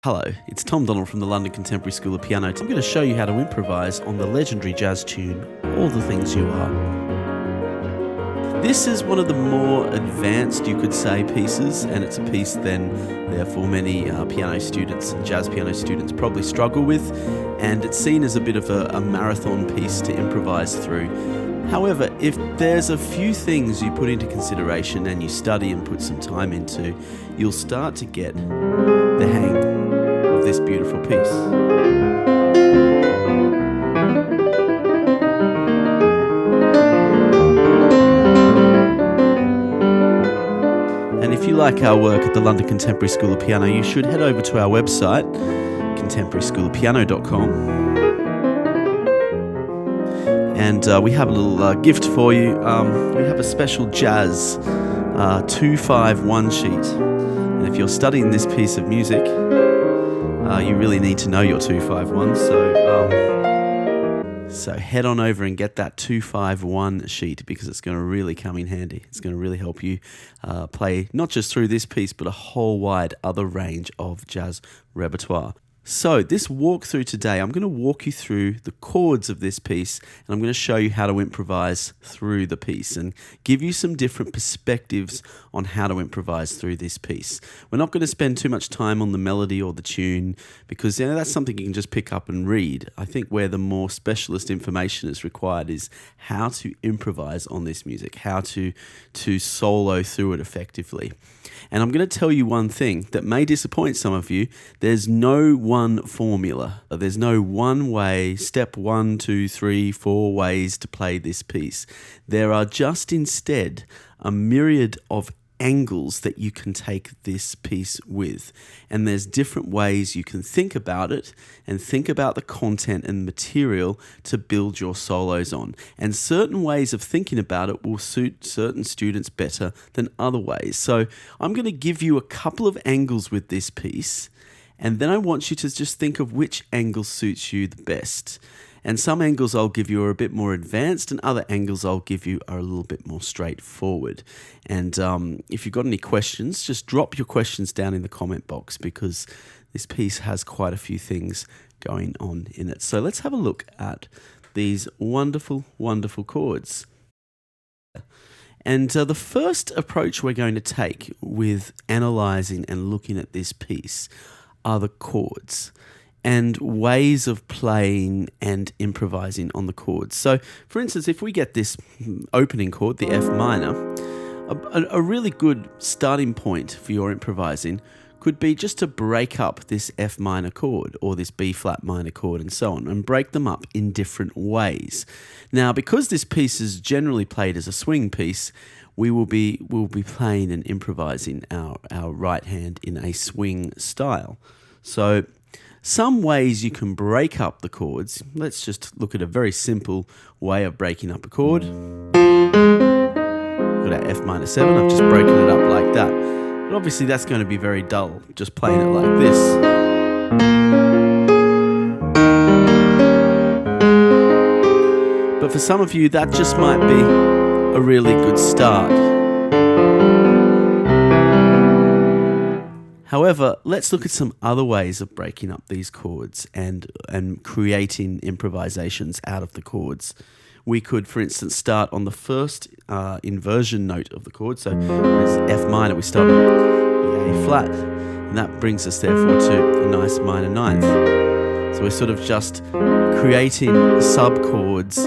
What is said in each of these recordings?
Hello, it's Tom Donald from the London Contemporary School of Piano. I'm going to show you how to improvise on the legendary jazz tune, All the Things You Are. This is one of the more advanced, you could say, pieces, and it's a piece then, therefore, many piano students and jazz piano students probably struggle with, and it's seen as a bit of a marathon piece to improvise through. However, if there's a few things you put into consideration and you study and put some time into, you'll start to get the hang of this beautiful piece. And if you like our work at the London Contemporary School of Piano, you should head over to our website, contemporaryschoolofpiano.com. And we have a little gift for you. We have a special jazz 251 sheet. And if you're studying this piece of music, you really need to know your 251. So head on over and get that 251 sheet because it's going to really come in handy. It's going to really help you play not just through this piece, but a whole wide other range of jazz repertoire. So this walkthrough today, I'm going to walk you through the chords of this piece, and I'm going to show you how to improvise through the piece and give you some different perspectives on how to improvise through this piece. We're not going to spend too much time on the melody or the tune because that's something you can just pick up and read. I think where the more specialist information is required is how to improvise on this music, how to solo through it effectively. And I'm going to tell you one thing that may disappoint some of you. There's no one formula. There's no one way, step 1, 2, 3, 4 ways to play this piece. There are just instead a myriad of angles that you can take this piece with. And there's different ways you can think about it and think about the content and material to build your solos on. And certain ways of thinking about it will suit certain students better than other ways. So I'm going to give you a couple of angles with this piece, and then I want you to just think of which angle suits you the best. And some angles I'll give you are a bit more advanced, and other angles I'll give you are a little bit more straightforward. And if you've got any questions, just drop your questions down in the comment box because this piece has quite a few things going on in it. So let's have a look at these wonderful, wonderful chords. And the first approach we're going to take with analysing and looking at this piece are the chords and ways of playing and improvising on the chords. So, for instance, if we get this opening chord, the F minor, a really good starting point for your improvising could be just to break up this F minor chord or this B flat minor chord and so on, and break them up in different ways. Now, because this piece is generally played as a swing piece, we'll be playing and improvising our right hand in a swing style. So some ways you can break up the chords. Let's just look at a very simple way of breaking up a chord. Got our F minor 7, I've just broken it up like that. But obviously that's going to be very dull, just playing it like this. But for some of you, that just might be a really good start. However, let's look at some other ways of breaking up these chords and creating improvisations out of the chords. We could, for instance, start on the first inversion note of the chord. So it's F minor, we start on the A flat, and that brings us therefore to a nice minor ninth. So we're sort of just creating subchords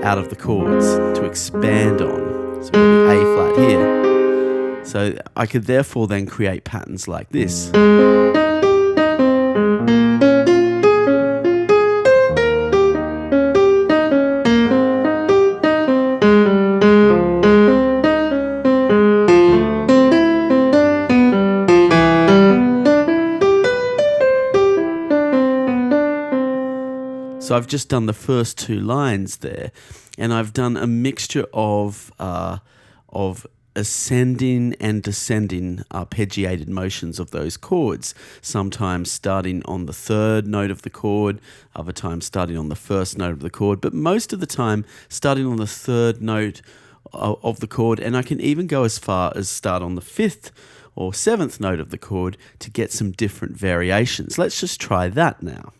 out of the chords to expand on. So we've got the A flat here. So I could therefore then create patterns like this. So I've just done the first two lines there, and I've done a mixture of ascending and descending arpeggiated motions of those chords, sometimes starting on the third note of the chord, other times starting on the first note of the chord, but most of the time starting on the third note of the chord, and I can even go as far as start on the fifth or 7th note of the chord to get some different variations. Let's just try that now.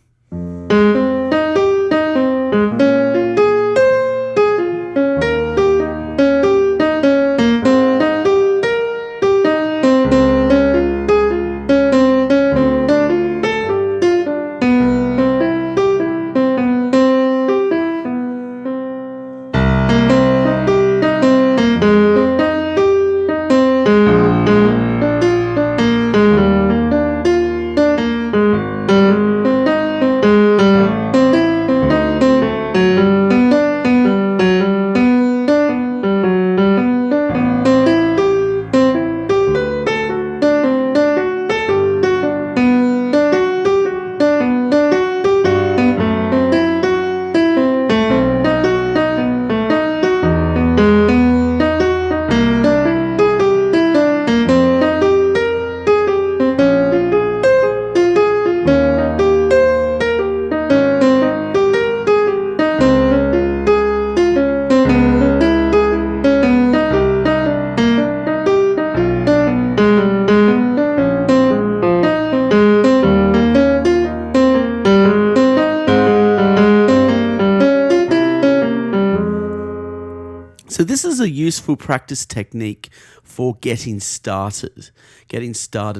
So this is a useful practice technique for getting started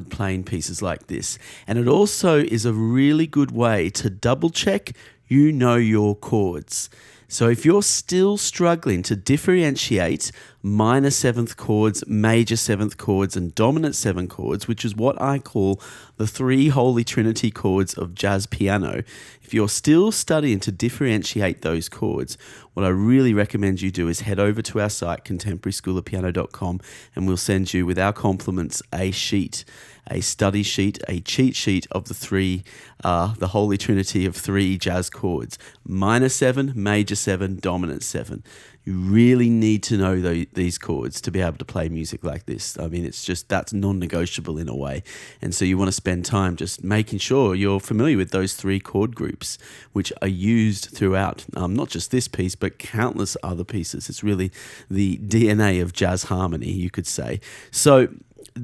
playing pieces like this. And it also is a really good way to double check you know your chords. So if you're still struggling to differentiate minor 7th chords, major 7th chords, and dominant 7 chords, which is what I call the 3 holy trinity chords of jazz piano, if you're still studying to differentiate those chords, what I really recommend you do is head over to our site, contemporaryschoolofpiano.com, and we'll send you, with our compliments, a sheet, a study sheet, a cheat sheet of the holy trinity of 3 jazz chords: minor 7, major 7, dominant 7. You really need to know these chords to be able to play music like this. I mean, that's non-negotiable in a way. And so you want to spend time just making sure you're familiar with those 3 chord groups, which are used throughout not just this piece, but countless other pieces. It's really the DNA of jazz harmony, you could say. So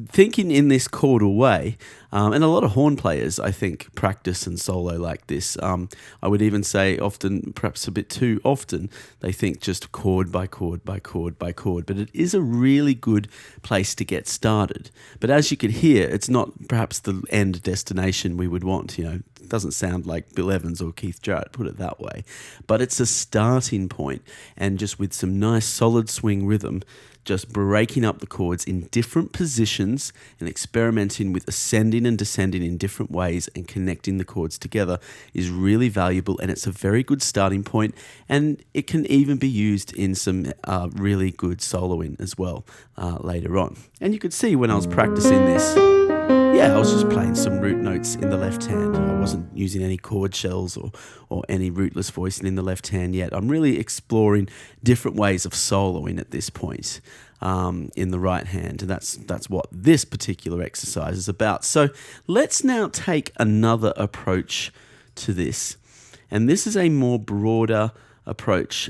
thinking in this chordal way, and a lot of horn players, I think, practice and solo like this. I would even say often, perhaps a bit too often, they think just chord by chord by chord by chord. But it is a really good place to get started. But as you could hear, it's not perhaps the end destination we would want. It doesn't sound like Bill Evans or Keith Jarrett, put it that way. But it's a starting point, and just with some nice solid swing rhythm, just breaking up the chords in different positions and experimenting with ascending and descending in different ways and connecting the chords together is really valuable, and it's a very good starting point, and it can even be used in some really good soloing as well later on. And you could see when I was practicing this, I was just playing some root notes in the left hand. I wasn't using any chord shells or any rootless voicing in the left hand yet. I'm really exploring different ways of soloing at this point in the right hand. And that's what this particular exercise is about. So let's now take another approach to this. And this is a more broader approach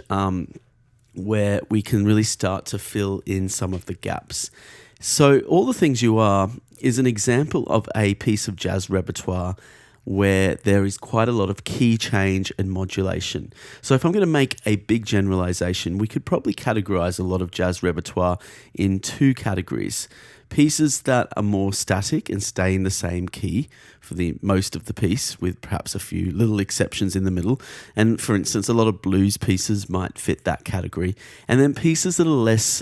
where we can really start to fill in some of the gaps. So All the Things You Are is an example of a piece of jazz repertoire where there is quite a lot of key change and modulation. So if I'm going to make a big generalization, we could probably categorize a lot of jazz repertoire in 2 categories. Pieces that are more static and stay in the same key for the most of the piece, with perhaps a few little exceptions in the middle. And for instance, a lot of blues pieces might fit that category. And then pieces that are less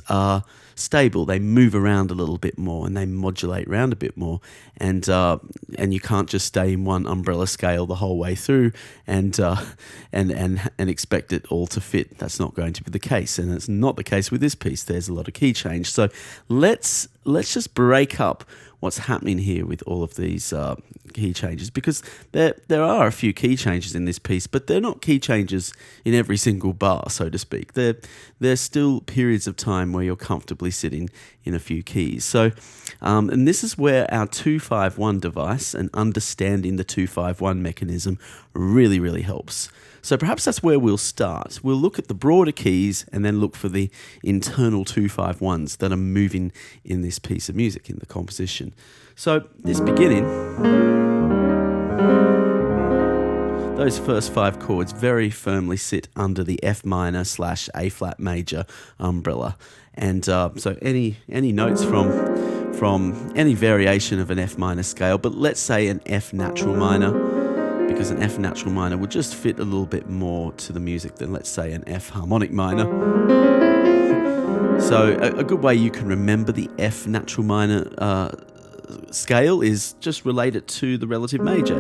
stable, they move around a little bit more and they modulate around a bit more. And you can't just stay in one umbrella scale the whole way through and expect it all to fit. That's not going to be the case, and it's not the case with this piece. There's a lot of key change. So let's just break up what's happening here with all of these key changes, because there are a few key changes in this piece, but they're not key changes in every single bar, so to speak. There's still periods of time where you're comfortably sitting in a few keys. So, and this is where our 2-5-1 device and understanding the 2-5-1 mechanism really, really helps. So perhaps that's where we'll start. We'll look at the broader keys and then look for the internal 2-5-1s that are moving in this piece of music, in the composition. progression. So this beginning, those first 5 chords very firmly sit under the F minor / A flat major umbrella. And so any notes from any variation of an F minor scale, but let's say an F natural minor, because an F natural minor would just fit a little bit more to the music than, let's say, an F harmonic minor. So a good way you can remember the F natural minor scale is just relate it to the relative major,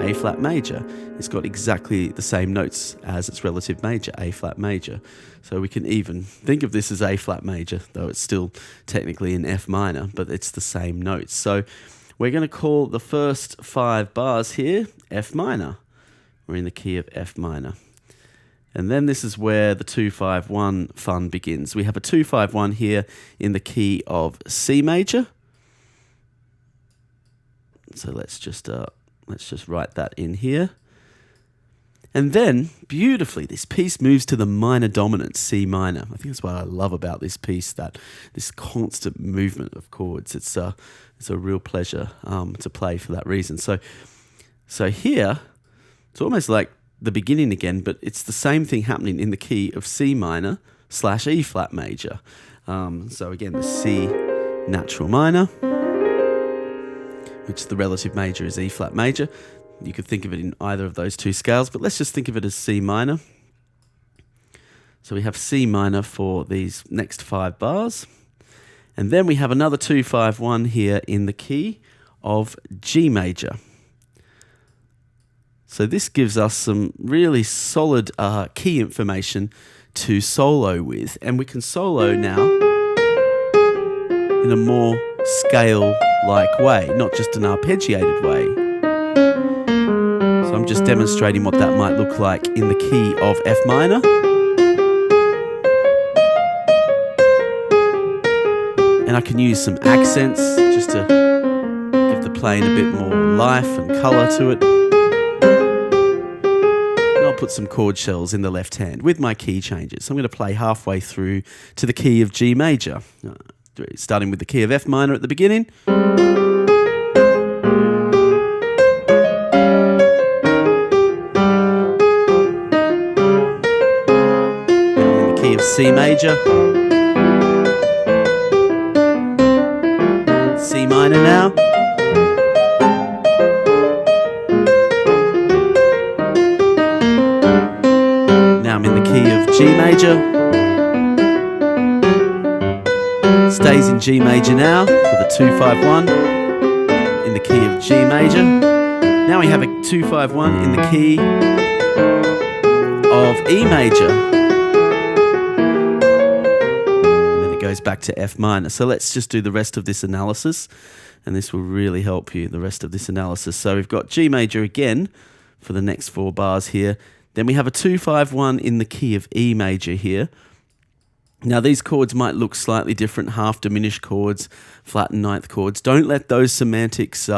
A flat major. It's got exactly the same notes as its relative major, A flat major. So we can even think of this as A flat major, though it's still technically in F minor, but it's the same notes. So we're going to call the first 5 bars here F minor. We're in the key of F minor. And then this is where the 2-5-1 fun begins. We have a 2-5-1 here in the key of C major. So let's just write that in here. And then, beautifully, this piece moves to the minor dominant, C minor. I think that's what I love about this piece, that this constant movement of chords. It's a real pleasure to play for that reason. So here, it's almost like the beginning again, but it's the same thing happening in the key of C minor / E flat major. So again, the C natural minor, which the relative major is E flat major. You could think of it in either of those 2 scales, but let's just think of it as C minor. So we have C minor for these next 5 bars. And then we have another 2-5-1 here in the key of G major. So this gives us some really solid key information to solo with. And we can solo now in a more scale-like way, not just an arpeggiated way. So I'm just demonstrating what that might look like in the key of F minor. And I can use some accents just to give the playing a bit more life and colour to it. And I'll put some chord shells in the left hand with my key changes. So I'm going to play halfway through to the key of G major, starting with the key of F minor at the beginning. C major, C minor now, now I'm in the key of G major, stays in G major now for the 2-5-1, in the key of G major. Now we have a 2-5-1 in the key of E major. Goes back to F minor. So let's just do the rest of this analysis, and this will really help you, the rest of this analysis. So we've got G major again for the next 4 bars here. Then we have a 2-5-1 in the key of E major here. Now these chords might look slightly different, half diminished chords, flat and ninth chords. Don't let those semantics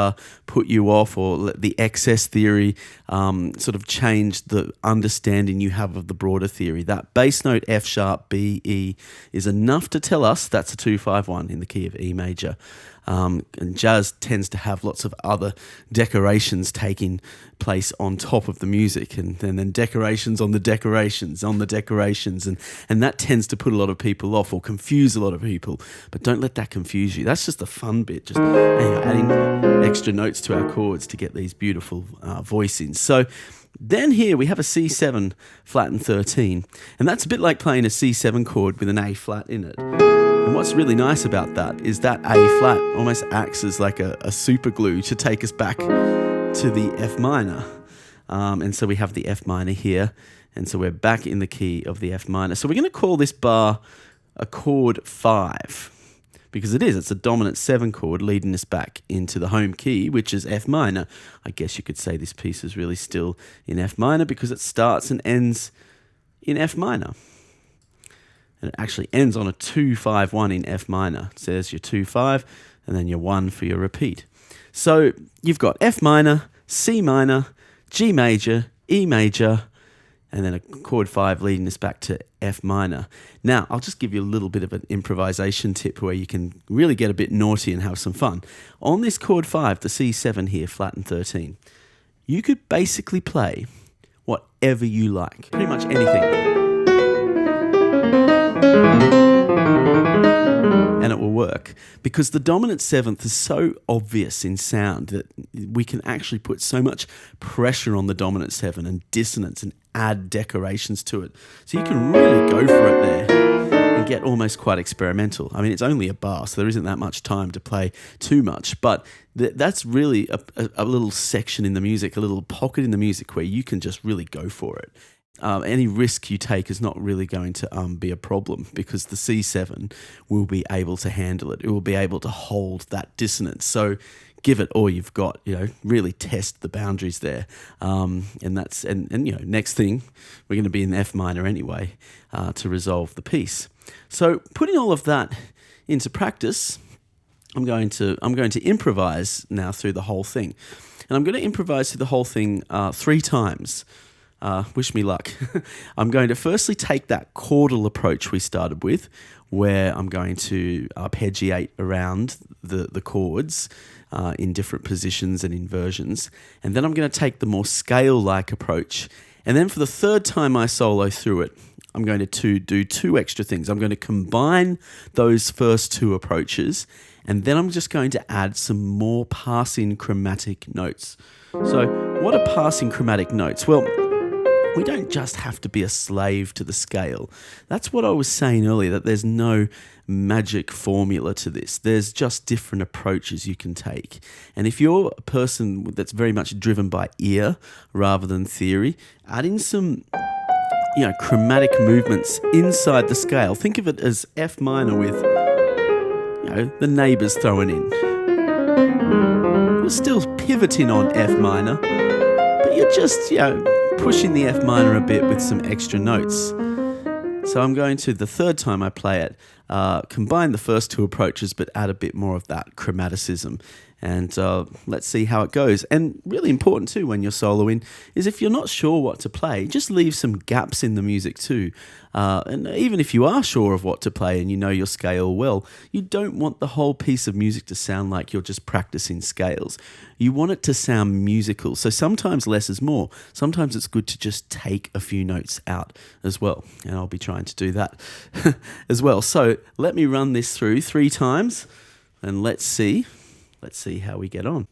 put you off, or let the excess theory sort of change the understanding you have of the broader theory. That bass note F sharp B E is enough to tell us that's a 2-5-1 in the key of E major. And jazz tends to have lots of other decorations taking place on top of the music, and then decorations on the decorations on the decorations, and that tends to put a lot of people off or confuse a lot of people. But don't let that confuse you. That's just the fun bit, just adding extra notes to our chords to get these beautiful voicings. So then here we have a C7 flat and 13, and that's a bit like playing a C7 chord with an A flat in it. And what's really nice about that is that A flat almost acts as like a super glue to take us back to the F minor. And so we have the F minor here, and so we're back in the key of the F minor. So we're going to call this bar a chord 5, because it's a dominant 7 chord leading us back into the home key, which is F minor. I guess you could say this piece is really still in F minor because it starts and ends in F minor. And it actually ends on a 2-5-1 in F minor. So there's your 2-5, and then your 1 for your repeat. So you've got F minor, C minor, G major, E major, and then a chord 5 leading us back to F minor. Now, I'll just give you a little bit of an improvisation tip where you can really get a bit naughty and have some fun. On this chord 5, the C7 here, flat and 13, you could basically play whatever you like, pretty much anything. And it will work because the dominant 7th is so obvious in sound that we can actually put so much pressure on the dominant 7 and dissonance and add decorations to it. So you can really go for it there and get almost quite experimental. I mean, it's only a bar, so there isn't that much time to play too much, but that's really a little section in the music, a little pocket in the music where you can just really go for it. Any risk you take is not really going to be a problem because the C7 will be able to handle it. It will be able to hold that dissonance. So give it all you've got, really test the boundaries there. And next thing, we're going to be in F minor anyway to resolve the piece. So putting all of that into practice, I'm going to improvise now through the whole thing. And I'm going to improvise through the whole thing 3 times. Wish me luck. I'm going to firstly take that chordal approach we started with, where I'm going to arpeggiate around the chords in different positions and inversions. And then I'm going to take the more scale-like approach. And then for the 3rd time I solo through it, I'm going to do 2 extra things. I'm going to combine those first 2 approaches, and then I'm just going to add some more passing chromatic notes. So what are passing chromatic notes? Well, we don't just have to be a slave to the scale. That's what I was saying earlier, that there's no magic formula to this. There's just different approaches you can take. And if you're a person that's very much driven by ear rather than theory, add in some chromatic movements inside the scale. Think of it as F minor with the neighbours thrown in. You're still pivoting on F minor, but you're just pushing the F minor a bit with some extra notes. So I'm going to, the 3rd time I play it, combine the first 2 approaches but add a bit more of that chromaticism. And let's see how it goes. And really important too when you're soloing is if you're not sure what to play, just leave some gaps in the music too. And even if you are sure of what to play and you know your scale well, you don't want the whole piece of music to sound like you're just practicing scales. You want it to sound musical. So sometimes less is more. Sometimes it's good to just take a few notes out as well. And I'll be trying to do that as well. So let me run this through 3 times and let's see how we get on.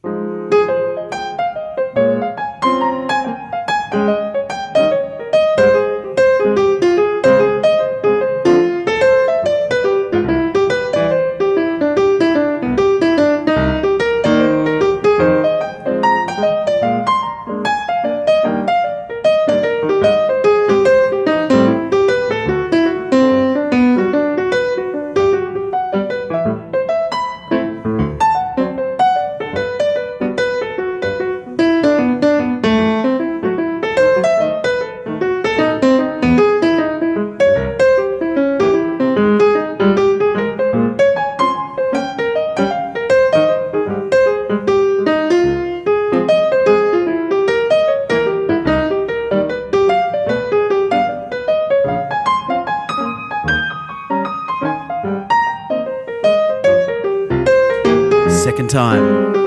Second time.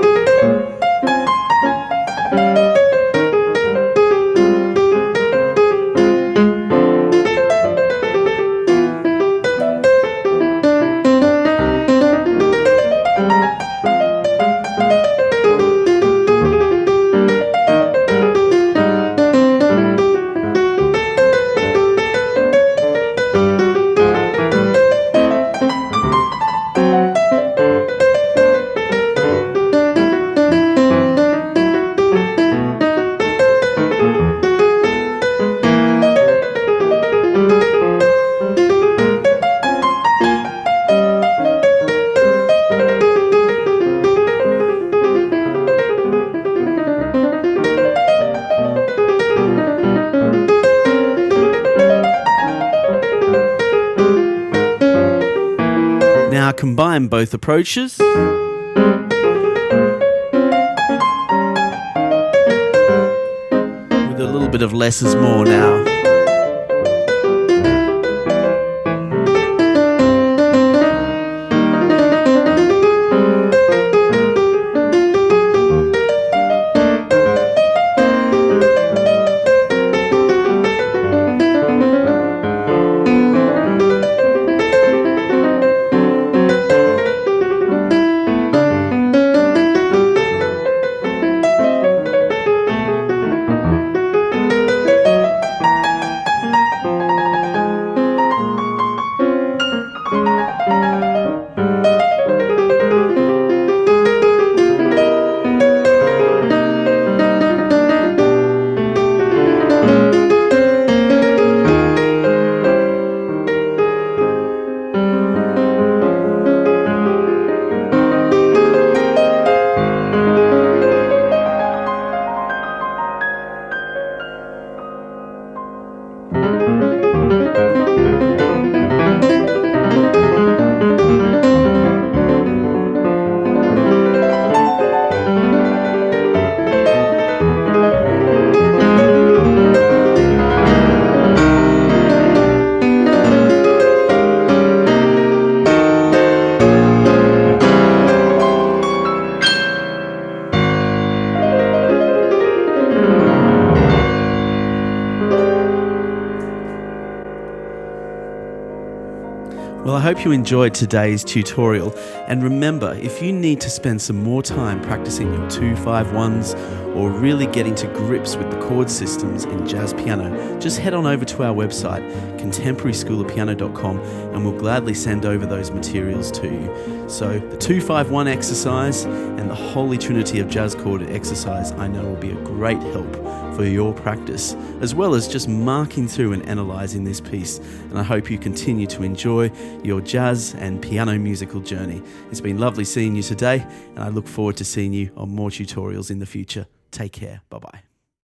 Now combine both approaches. With a little bit of less is more now. Well, I hope you enjoyed today's tutorial, and remember, if you need to spend some more time practicing your 2-5-1s or really getting to grips with the chord systems in jazz piano, just head on over to our website, contemporaryschoolofpiano.com, and we'll gladly send over those materials to you. So the 2-5-1 exercise and the Holy Trinity of Jazz chord exercise I know will be a great help for your practice, as well as just marking through and analysing this piece. And I hope you continue to enjoy your jazz and piano musical journey. It's been lovely seeing you today, and I look forward to seeing you on more tutorials in the future. Take care. Bye-bye.